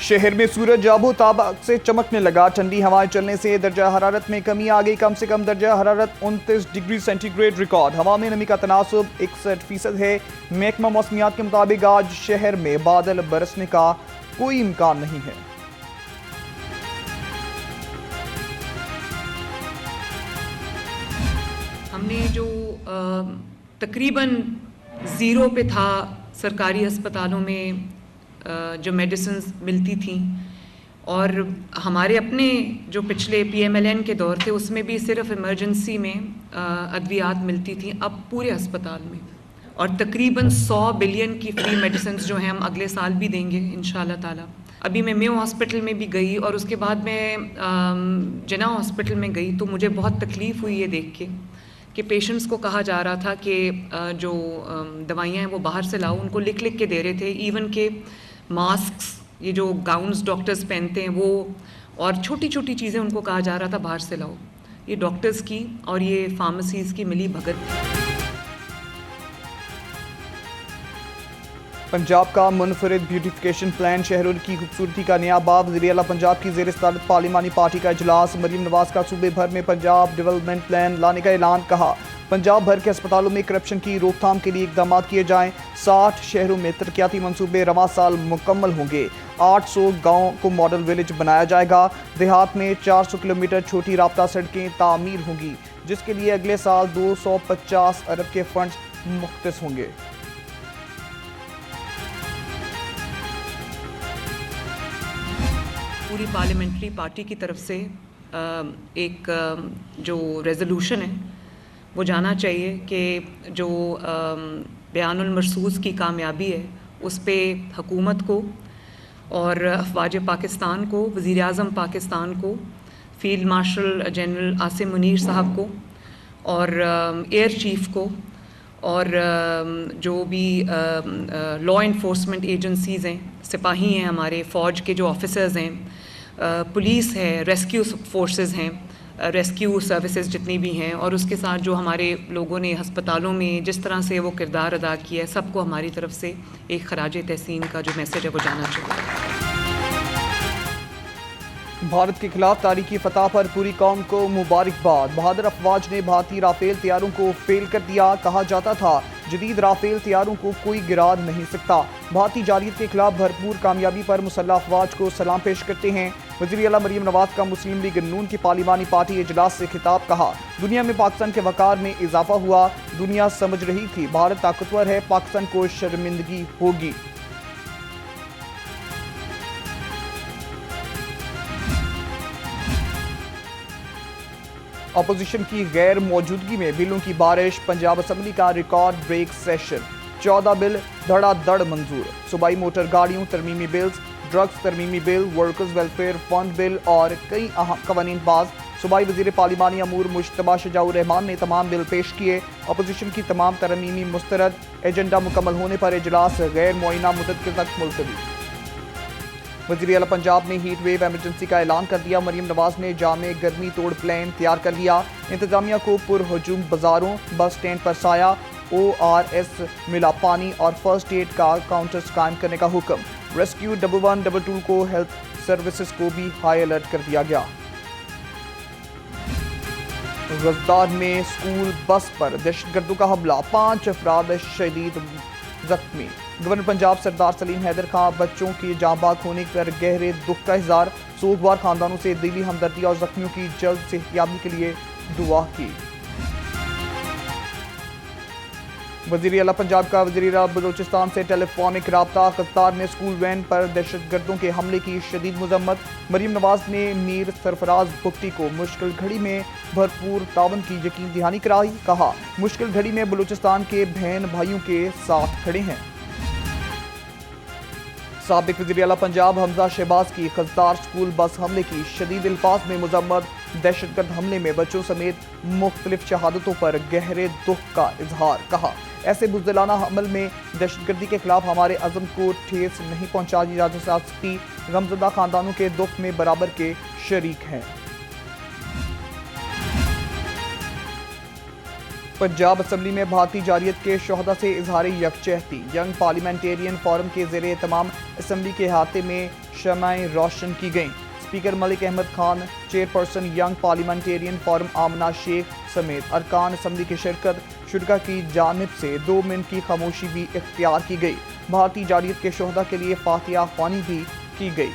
शहर में सूरज आबो ताब से चमकने लगा। ठंडी हवाएं चलने से दर्जा हरारत में कमी आ गई। कम से कम दर्जा हरारत 29 डिग्री सेंटीग्रेड रिकॉर्ड। हवा में नमी का तनासुब 61% है। महकमा मौसमियात के मुताबिक आज शहर में बादल बरसने का कोई इम्कान नहीं है। हमने जो तकरीबन ज़ीरो पे था सरकारी अस्पतालों में जो मेडिसिन्स मिलती थी, और हमारे अपने जो पिछले PMLN के दौर थे उसमें भी सिर्फ इमरजेंसी में अद्वियात मिलती थी, अब पूरे अस्पताल में। और तकरीबन 100 बिलियन की फ्री मेडिसिन्स जो हैं हम अगले साल भी देंगे इंशाल्लाह ताला। अभी मैं मेयो हॉस्पिटल में भी गई और उसके बाद मैं जिना हॉस्पिटल में गई तो मुझे बहुत तकलीफ़ हुई ये देख के कि पेशेंट्स को कहा जा रहा था कि जो दवाइयाँ हैं वो बाहर से लाओ, उनको लिख लिख के दे रहे थे। इवन के मास्क्स, ये जो गाउन्स डॉक्टर्स पहनते हैं वो, और छोटी छोटी चीज़ें उनको कहा जा रहा था बाहर से लाओ। ये डॉक्टर्स की और ये फार्मेसीज़ की मिली भगत थी। पंजाब का मुनफरिद ब्यूटिफिकेशन प्लान, शहरों की खूबसूरती का नया बाब। वज़ीर आला पंजाब की ज़ेर सदारत पार्लिमानी पार्टी का इजलास। मरीम नवाज का सूबे भर में पंजाब डेवलपमेंट प्लान लाने का ऐलान। कहा पंजाब भर के अस्पतालों में करप्शन की रोकथाम के लिए इकदाम किए जाएं। 60 शहरों में तरक्याती मंसूबे रवां साल मुकम्मल होंगे। 800 गाँव को मॉडल विलेज बनाया जाएगा। देहात में 400 किलोमीटर छोटी राब्ता सड़कें तामीर होंगी, जिसके लिए अगले साल 250 अरब के फंड्स मुख्तस होंगे। पूरी पार्लियामेंट्री पार्टी की तरफ से एक जो रेजोल्यूशन है वो जाना चाहिए कि जो बयानुल मरसूस की कामयाबी है उस पे हुकूमत को और अफवाज पाकिस्तान को, वज़ीर आज़म पाकिस्तान को, field marshal general Asim Munir साहब को और एयर चीफ को और जो भी लॉ इन्फोर्समेंट एजेंसीज़ हैं, सिपाही हैं हमारे, फ़ौज के जो ऑफिसर्स हैं, पुलिस है, रेस्क्यू फोर्सेस हैं, रेस्क्यू सर्विसेज जितनी भी हैं, और उसके साथ जो हमारे लोगों ने हस्पतालों में जिस तरह से वो किरदार अदा किया है, सबको हमारी तरफ से एक खराज तहसीन का जो मैसेज है वो जाना चाहिए। भारत के खिलाफ तारीखी फतह पर पूरी कौम को मुबारकबाद। बहादुर अफवाज ने भारतीय राफेल तैयारों को फेल कर दिया। कहा जाता था जदीद राफेल तैयारों को कोई गिरा नहीं सकता। भारतीय जारियत के खिलाफ भरपूर कामयाबी पर मुसल्लह अफवाज को सलाम पेश करते हैं। वज़ीर आला मरीम नवाज का मुस्लिम लीग नून की पार्लिमानी पार्टी इजलास से खिताब। कहा दुनिया में पाकिस्तान के वक़ार में इजाफा हुआ। दुनिया समझ रही थी भारत ताकतवर है, पाकिस्तान को शर्मिंदगी होगी। अपोजिशन की गैर मौजूदगी में बिलों की बारिश। पंजाब असम्बली का रिकॉर्ड ब्रेक सेशन। 14 बिल धड़ाधड़ मंजूर। सूबाई मोटर गाड़ियों तरमीमी बिल्स, ड्रग्स तरमीमी bill, workers welfare fund bill और कई अहम कवानीन पास। सूबाई वज़ीर पार्लिमानी अमूर मुश्तबा शजाउर रहमान ने तमाम बिल पेश किए। अपोजिशन की तमाम तरमीमी मुस्तरद। एजेंडा मुकम्मल होने पर इजलास गैर मुअय्यना मुद्दत तक मुलतवी। वज़ीर आला पंजाब ने हीट वेव एमरजेंसी का ऐलान कर दिया। मरीम नवाज ने जामे गर्मी तोड़ प्लान तैयार कर लिया। इंतजामिया को पुरहजूम बाजारों, बस स्टैंड पर साया, ORS मिला पानी और फर्स्ट एड का काउंटर्स कायम करने का हुक्म। रेस्क्यू 1112 को हेल्थ सर्विसेज को भी हाई अलर्ट कर दिया गया। गजदार में स्कूल बस पर दहशतगर्दों का हमला, 5 अफराद शदीद जख्मी। गवर्नर पंजाब सरदार सलीम हैदर खान बच्चों के जांबाग होने पर गहरे दुख का इजहार। सोगवार खानदानों से दिली हमदर्दी और जख्मियों की जल्द सेहतयाबी के लिए दुआ की। वज़ीर आला पंजाब का वज़ीर बलूचिस्तान से टेलीफोनिक राब्ता। गजदार में स्कूल वैन पर दहशतगर्दों के हमले की शदीद मजम्मत। मरीम नवाज ने मीर सरफराज भुगटी को मुश्किल घड़ी में भरपूर तावन की यकीन दहानी कराई। कहा मुश्किल घड़ी में बलूचिस्तान के बहन भाइयों के साथ खड़े हैं। साबिक वज़ीर आला पंजाब हमजा शहबाज की गजदार स्कूल बस हमले की शदीद अल्फाज में मजम्मत। दहशतगर्द हमले में बच्चों समेत मुख्तलिफ शहादतों पर गहरे दुख का इजहार। कहा ऐसे बुज़दिलाना हमल में दहशतगर्दी के खिलाफ हमारे अज़म को ठेस नहीं पहुंचाई जा सकती। गमज़दा खानदानों के दुख में बराबर के शरीक हैं। पंजाब असम्बली में भारतीय जारियत के शोहदा से इजहार यकजहती। यंग पार्लियामेंटेरियन फोरम के ज़ेरे एहतमाम असम्बली के अहाते में शमाएं रोशन की गईं। Speaker Malik Ahmad Khan, chairperson young parliamentarian forum Amna Sheikh समेत अरकान असम्बली की शिरकत शुरा की जानिब से 2 मिनट की खामोशी भी इख्तियार की गई। भारतीय जारियत के शोहदा के लिए फातिहा ख्वानी भी की गई।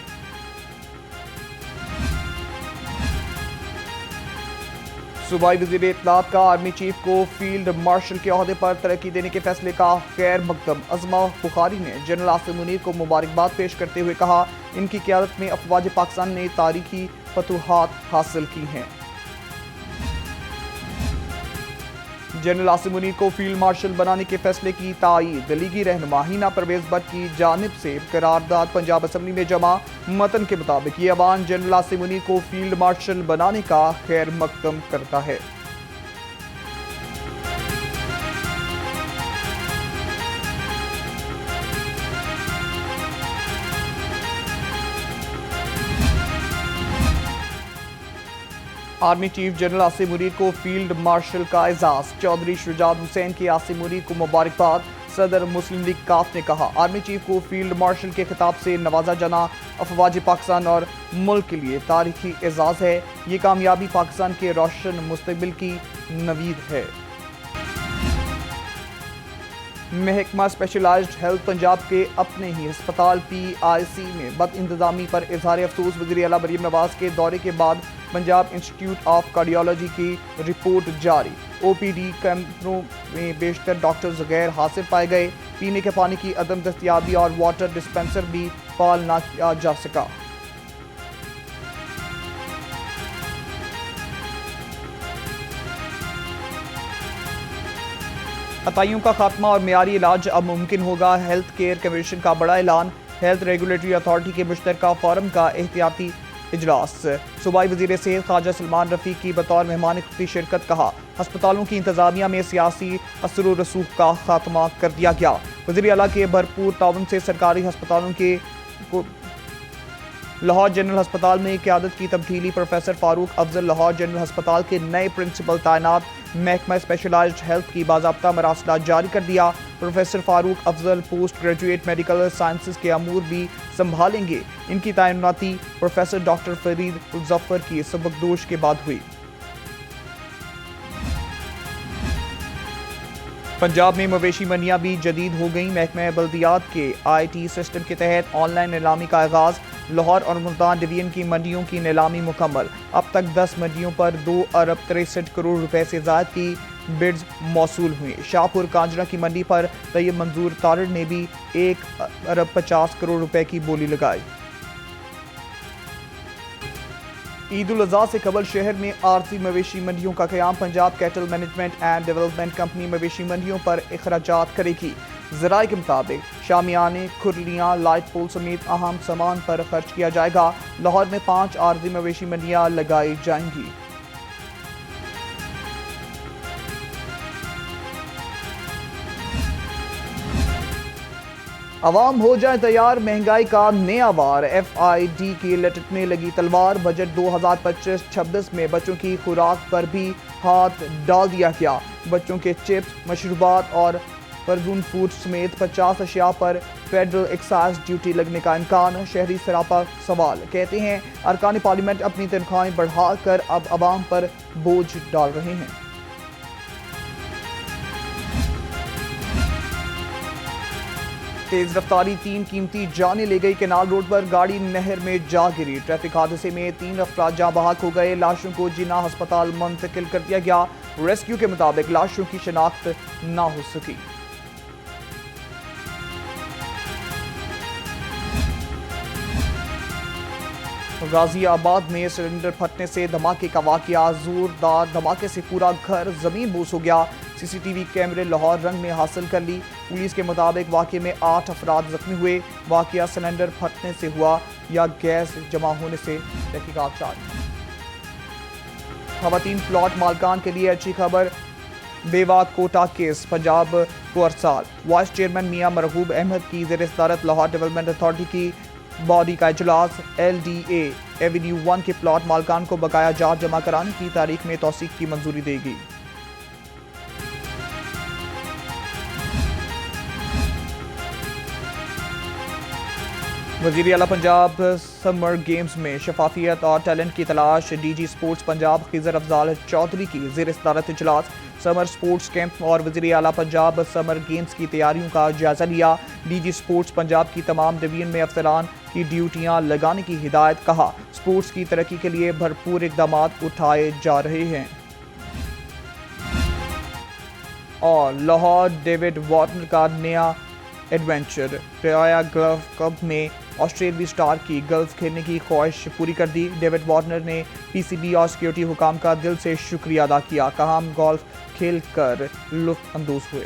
सूबाई वज़ीर इत्तलात का आर्मी चीफ को फील्ड मार्शल के ओहदे पर तरक्की देने के फैसले का खैर मकदम। अज़मा बुखारी ने जनरल आसिम मुनीर को मुबारकबाद पेश करते हुए कहा, इनकी क़यादत में अफ़वाज पाकिस्तान ने तारीखी फतूहात हासिल की हैं। जनरल आसिम मुनीर को फील्ड मार्शल बनाने के फैसले की तायीद लीगी रहनुमा हिना परवेज़ भट्ट की जानिब से करारदाद पंजाब असम्बली में जमा। मतन के मुताबिक ये ऐवान जनरल आसिम मुनीर को फील्ड मार्शल बनाने का खैर मकदम करता है। Army chief general Asim Munir को फील्ड मार्शल का एजाज। चौधरी शुजात हुसैन की आसिम मुनीर को मुबारकबाद। सदर मुस्लिम लीग काफ ने कहा, आर्मी चीफ को फील्ड मार्शल के खिताब से नवाजा जाना अफवाज पाकिस्तान और मुल्क के लिए तारीखी एजाज है। ये कामयाबी पाकिस्तान के रोशन मुस्तकबिल की नवीद है। महकमा स्पेशलाइज्ड हेल्थ पंजाब के अपने ही अस्पताल PIC में बद इंतजामी पर इजहार अफसोस। वज़ीर आला मरीम नवाज के दौरे के बाद पंजाब इंस्टीट्यूट ऑफ कार्डियोलॉजी की रिपोर्ट जारी। OPD कैंपरों में बेशतर डॉक्टर्स गैर हाजिर पाए गए। पीने के पानी की अदम दस्तयाबी और वाटर डिस्पेंसर भी फाल ना किया जा सका। अताइयों का खात्मा और मियारी इलाज अब मुमकिन होगा। हेल्थ केयर कमीशन का बड़ा ऐलान। हेल्थ रेगुलेटरी अथॉरिटी के मुश्तरका फोरम का एहतियाती इजलास। सूबाई वज़ीर सेहत ख्वाजा सलमान रफ़ीक की बतौर मेहमान खुसूसी शिरकत। कहा, अस्पतालों की इंतजामिया में सियासी असर व रसूख का खात्मा कर दिया गया। वज़ीर आला के भरपूर ताउन से सरकारी अस्पतालों के लाहौर जनरल अस्पताल में क़यादत की तब्दीली। प्रोफेसर फारूक अफजल लाहौर जनरल अस्पताल के नए प्रिंसिपल तैनात। महकमा स्पेशलाइज्ड हेल्थ की बाज़ाब्ता मरासलात जारी कर दिया। Professor Farooq Afzal post graduate medical sciences के अमूर भी संभालेंगे। इनकी तैनाती प्रोफेसर डॉक्टर फरीद जफर की सबकदोश के बाद हुई। पंजाब में मवेशी मंडियां भी जदीद हो गईं। महकमा बल्दियात के IT सिस्टम के तहत ऑनलाइन नीलामी का आगाज़। लाहौर और मुल्तान डिवीजन की मंडियों की नीलामी मुकम्मल। अब तक 10 मंडियों पर 2 अरब 63 करोड़ रुपए से ज़ायद की बिड्स मौसूल हुई। शाहपुर कांजरा की मंडी पर तैयब मंजूर तारड़ ने भी 1 अरब 50 करोड़ रुपए की बोली लगाई। ईद उल अज़हा से कबल शहर में आरती मवेशी मंडियों का क़याम। Punjab cattle management and development company मवेशी मंडियों पर अखराजात करेगी। ज़राए के मुताबिक शामियाने, खुरलियाँ, लाइट पोल समेत अहम सामान पर खर्च किया जाएगा। लाहौर में 5 आरती मवेशी मंडियाँ लगाई जाएंगी। अवाम हो जाए तैयार, महंगाई का नया वार। FID की लटकने लगी तलवार। बजट 2025-26 में बच्चों की खुराक पर भी हाथ डाल दिया गया। बच्चों के चिप्स, मशरूबात और फर्जून फूड समेत 50 अशिया पर फेडरल एक्साइज ड्यूटी लगने का इम्कान। शहरी सरापा सवाल। कहते हैं, अरकान पार्लियामेंट अपनी तनख्वाहें बढ़ाकर अब अवाम पर बोझ डाल रहे हैं। तेज रफ्तारी 3 कीमती जाने ले गई। केनाल रोड पर गाड़ी नहर में जा गिरी। ट्रैफिक हादसे में 3 अफराद जाँ बहक हो गए। लाशों को जिन्ना अस्पताल मुंतकिल कर दिया गया। रेस्क्यू के मुताबिक लाशों की शनाख्त ना हो सकी। गाजियाबाद में सिलेंडर फटने से धमाके का वाकया। जोरदार धमाके से पूरा घर जमीन बोस हो गया। CCTV कैमरे लाहौर रंग में हासिल कर ली। पुलिस के मुताबिक वाकये में 8 अफराद जख्मी हुए। वाकया सिलेंडर फटने से हुआ या गैस जमा होने से, तहकीकात जारी। खवातीन प्लॉट मालकान के लिए अच्छी खबर। बेवा कोटा केस पंजाब को अरसाल। वाइस चेयरमैन मियां मरहूब अहमद की ज़ेर सदारत लाहौर डेवलपमेंट अथॉरिटी की बॉडी का इजलास। LDA एवेन्यू 1 के प्लॉट मालकान को बकाया जात जमा कराने की तारीख में तौसीक की मंजूरी देगी। वज़ीर आला पंजाब समर गेम्स में शफाफियत और टैलेंट की तलाश। DG स्पोर्ट्स पंजाब खिजर अफजाल चौधरी की ज़ेर सदारत इजलास समर स्पोर्ट्स कैंप और वज़ीर आला पंजाब समर गेम्स की तैयारियों का जायज़ा लिया। DG स्पोर्ट्स पंजाब की तमाम डिवीजन में अफसरान की ड्यूटियां लगाने की हिदायत। कहा स्पोर्ट्स की तरक्की के लिए भरपूर इकदाम उठाए जा रहे हैं। और लाहौर डेविड वार्नर का नया एडवेंचर। रॉयल गल्फ कप में ऑस्ट्रेलियाई स्टार की गल्फ खेलने की ख्वाहिश पूरी कर दी। डेविड वार्नर ने PCB और सिक्योरिटी हुकाम का दिल से शुक्रिया अदा किया। कहा हम गोल्फ खेल कर लुत्फ अंदोज हुए।